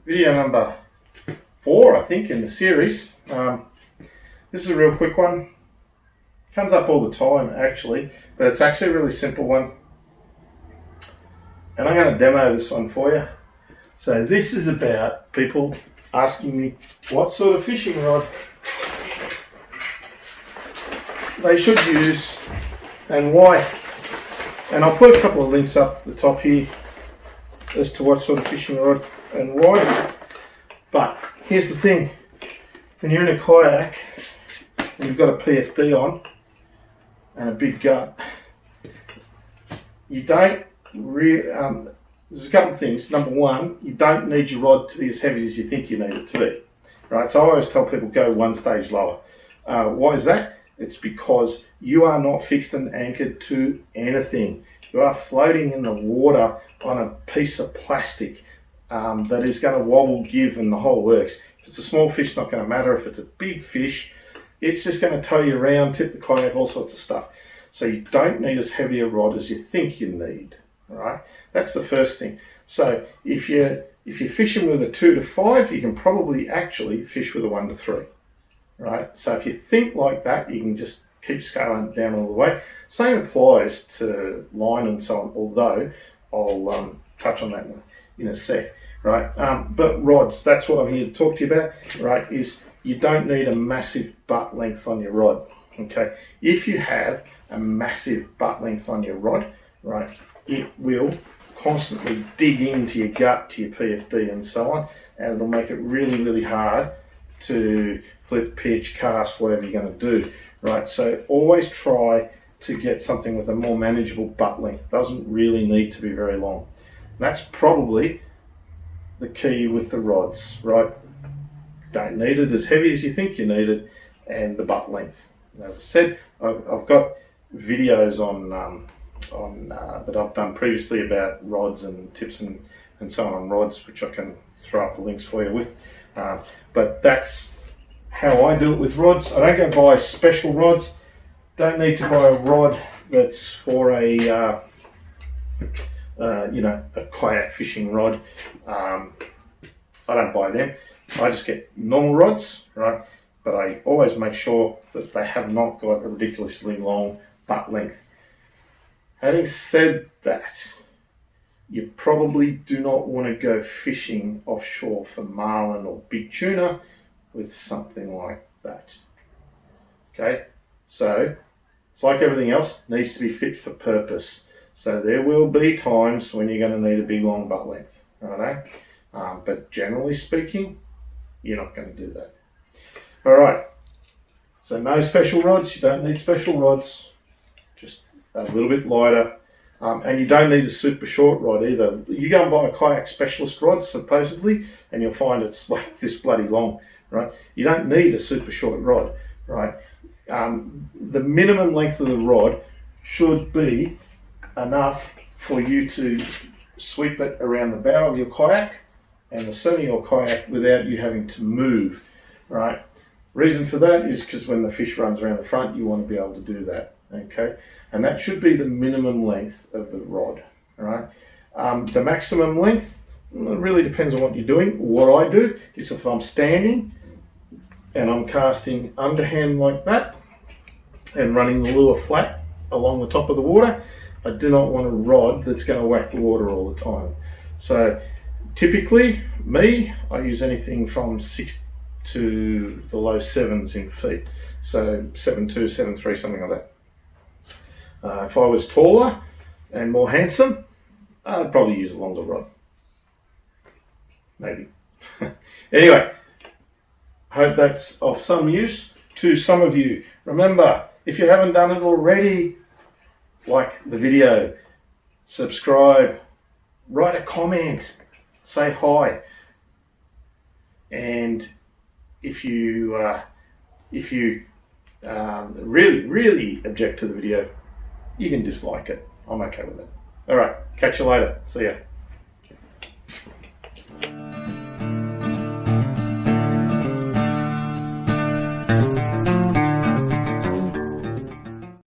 Video number 4, I think, in the series. This is a real quick one. Comes up all the time, actually, but it's actually a really simple one. And I'm going to demo this one for you. So this is about people asking me what sort of fishing rod they should use and why. And I'll put a couple of links up the top here as to what sort of fishing rod and why. But here's the thing, when you're in a kayak and you've got a PFD on and a big gut, you don't really, there's a couple of things. Number one, you don't need your rod to be as heavy as you think you need it to be, right? So I always tell people go one stage lower. Why is that? It's because you are not fixed and anchored to anything. You are floating in the water on a piece of plastic that is going to wobble, give, and the whole works. If it's a small fish, not going to matter. If it's a big fish, it's just going to tow you around, tip the kayak, all sorts of stuff. So you don't need as heavy a rod as you think you need. All right, that's the first thing. So if you're fishing with a 2 to 5, you can probably actually fish with a 1 to 3. Right, so if you think like that, you can just keep scaling down all the way. Same applies to line and so on, although I'll touch on that in a sec. Right, but rods, that's what I'm here to talk to you about. Right, is you don't need a massive butt length on your rod. Okay, if you have a massive butt length on your rod, right, it will constantly dig into your gut, to your PFD and so on, and it'll make it really, really hard to flip, pitch, cast, whatever you're going to do, right? So always try to get something with a more manageable butt length. Doesn't really need to be very long. That's probably the key with the rods, right? Don't need it as heavy as you think you need it, and the butt length. As I said, I've got videos on that I've done previously about rods and tips and so on rods, which I can throw up the links for you with. But that's how I do it with rods. I don't go buy special rods. Don't need to buy a rod that's for a kayak fishing rod. I don't buy them. I just get normal rods, right? But I always make sure that they have not got a ridiculously long butt length. Having said that, you probably do not want to go fishing offshore for marlin or big tuna with something like that. Okay, so it's like everything else, needs to be fit for purpose. So there will be times when you're going to need a big long butt length, right? But generally speaking, you're not going to do that. All right, so no special rods. You don't need special rods, just a little bit lighter. And you don't need a super short rod either. You go and buy a kayak specialist rod, supposedly, and you'll find it's like this bloody long, right? You don't need a super short rod, right? The minimum length of the rod should be enough for you to sweep it around the bow of your kayak and the stern of your kayak without you having to move, right? Reason for that is because when the fish runs around the front, you want to be able to do that. Okay, and that should be the minimum length of the rod. All right, the maximum length really depends on what you're doing. What I do is if I'm standing and I'm casting underhand like that and running the lure flat along the top of the water, I do not want a rod that's going to whack the water all the time. So typically, I use anything from 6 to the low 7s in feet. So 7'2", 7'3", something like that. If I was taller and more handsome, I'd probably use a longer rod. Maybe. Anyway, hope that's of some use to some of you. Remember, if you haven't done it already, like the video, subscribe, write a comment, say hi. And if you really object to the video, you can dislike it. I'm okay with it. All right, catch you later. See ya.